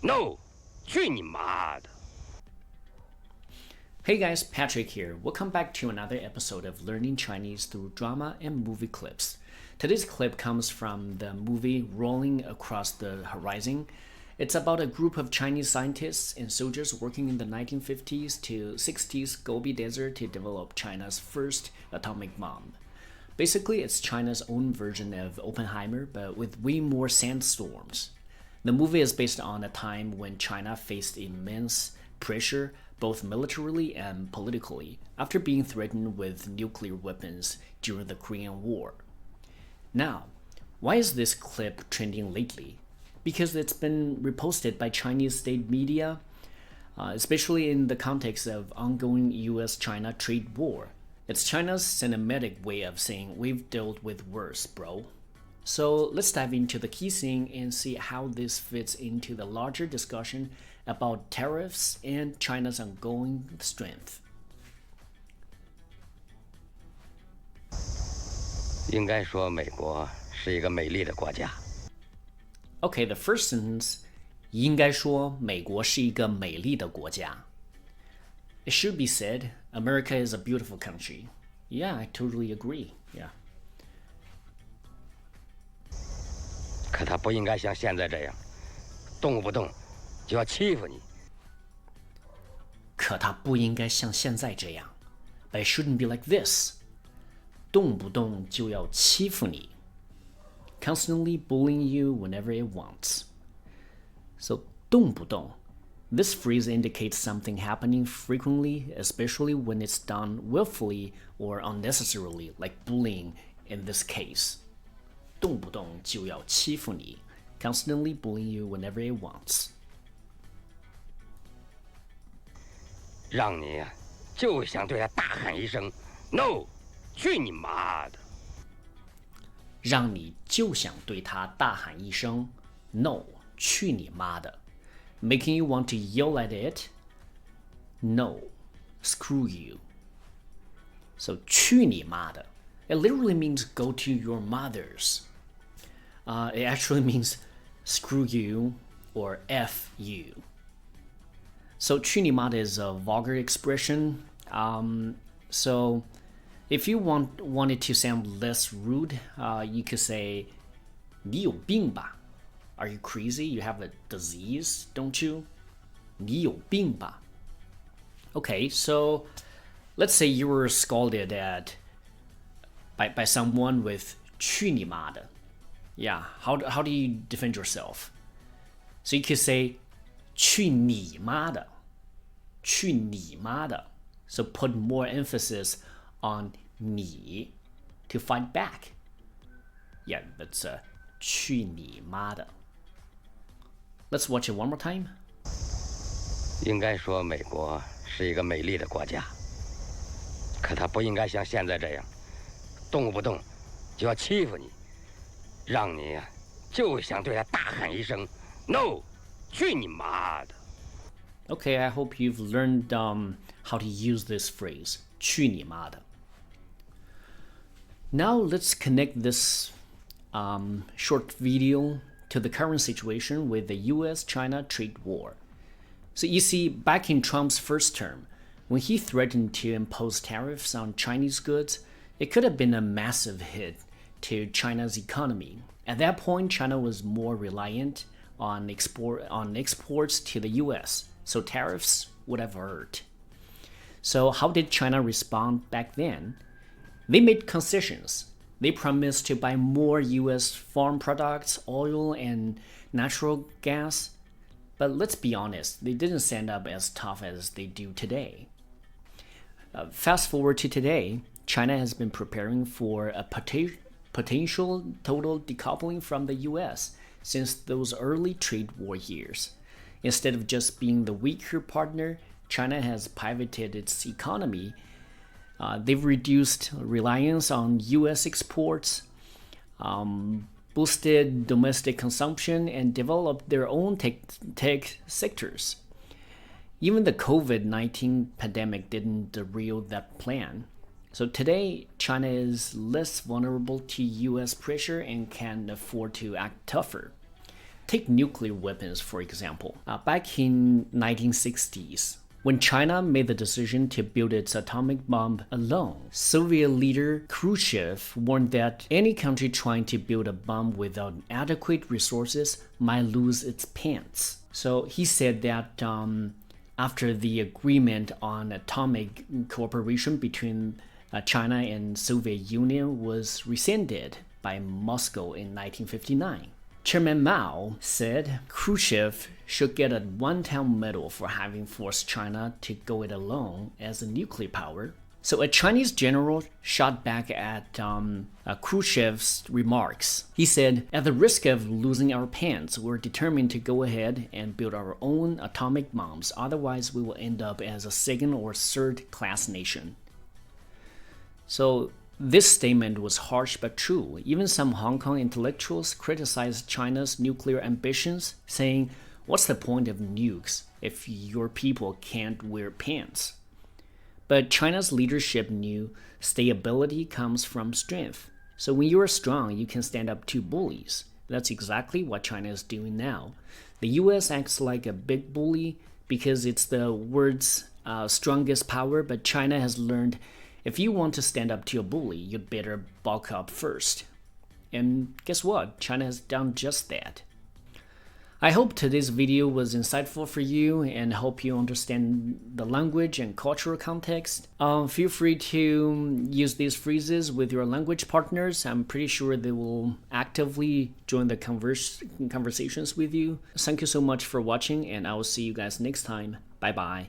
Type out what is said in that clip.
No， 去你妈的！ Hey guys, Patrick here. Welcome back to another episode of Learning Chinese through drama and movie clips. Today's clip comes from the movie Rolling Across the Horizon. It's about a group of Chinese scientists and soldiers working in the 1950s to 60s Gobi Desert to develop China's first atomic bomb. Basically, it's China's own version of Oppenheimer, but with way more sandstorms. The movie is based on a time when China faced immense pressure, both militarily and politically, after being threatened with nuclear weapons during the Korean War. Now, why is this clip trending lately? Because it's been reposted by Chinese state media, especially in the context of ongoing U.S. China trade war. It's China's cinematic way of saying we've dealt with worse, bro. So let's dive into the key scene and see how this fits into the larger discussion about tariffs and China's ongoing strength. 应该说，美国是一个美丽的国家。 Okay, the first sentence, 应该说美国是一个美丽的国家. It should be said, America is a beautiful country. Yeah, I totally agree. Yeah. 可他不应该像现在这样，动不动就要欺负你。可他不应该像现在这样. But it shouldn't be like this. 动不动就要欺负你. Constantly bullying you whenever it wants. So 动不动. This phrase indicates something happening frequently, especially when it's done willfully or unnecessarily, like bullying in this case. 动不动就要欺负你, constantly bullying you whenever it wants. 让你呀，就想对他大喊一声 “No， 去你妈的！” 让你就想对他大喊一声 “No， 去你妈的！” Making you want to yell at it. No, screw you. So 去你妈的 it literally means go to your mother's. It actually means screw you or F you. So 去你妈的 is a vulgar expression. So if you want it to sound less rude, you could say 你有病吧? Are you crazy? You have a disease, don't you? 你有病吧? Okay, so let's say you were scolded at by someone with 去你妈的. Yeah, how do you defend yourself? So you could say 去你妈的. 去你妈的. So put more emphasis on 你 to fight back. Yeah, that's 去你妈的. Let's watch it one more time. 应该说，美国是一个美丽的国家。可他不应该像现在这样，动不动就要欺负你，让你呀，就想对他大喊一声 “No， 去你妈的！” Okay, I hope you've learned how to use this phrase, 去你妈的. Now let's connect this short video to the current situation with the U.S. China trade war. So you see, back in Trump's first term, when he threatened to impose tariffs on Chinese goods, it could have been a massive hit to China's economy. At that point, China was more reliant on exports to the U.S., so tariffs would have hurt. So how did China respond back then? They made concessions. They promised to buy more U.S. farm products, oil, and natural gas. But let's be honest, they didn't stand up as tough as they do today. Fast forward to today, China has been preparing for a potential total decoupling from the U.S. since those early trade war years. Instead of just being the weaker partner, China has pivoted its economy. They've reduced reliance on U.S. exports, boosted domestic consumption, and developed their own tech sectors. Even the COVID-19 pandemic didn't derail that plan. So today, China is less vulnerable to U.S. pressure and can afford to act tougher. Take nuclear weapons, for example. Back in 1960s, when China made the decision to build its atomic bomb alone, Soviet leader Khrushchev warned that any country trying to build a bomb without adequate resources might lose its pants. So he said that after the agreement on atomic cooperation between China and Soviet Union was rescinded by Moscow in 1959. Chairman Mao said Khrushchev should get a one-time medal for having forced China to go it alone as a nuclear power. So a Chinese general shot back at Khrushchev's remarks. He said, at the risk of losing our pants, we're determined to go ahead and build our own atomic bombs. Otherwise, we will end up as a second or third class nation. So this statement was harsh but true. Even some Hong Kong intellectuals criticized China's nuclear ambitions, saying, what's the point of nukes if your people can't wear pants? But China's leadership knew stability comes from strength. So when you are strong, you can stand up to bullies. That's exactly what China is doing now. The U.S. acts like a big bully because it's the world's strongest power, but China has learned if you want to stand up to a bully, you'd better bulk up first. And guess what? China has done just that. I hope today's video was insightful for you and hope you understand the language and cultural context. Feel free to use these phrases with your language partners. I'm pretty sure they will actively join the conversations with you. Thank you so much for watching, and I will see you guys next time. Bye bye.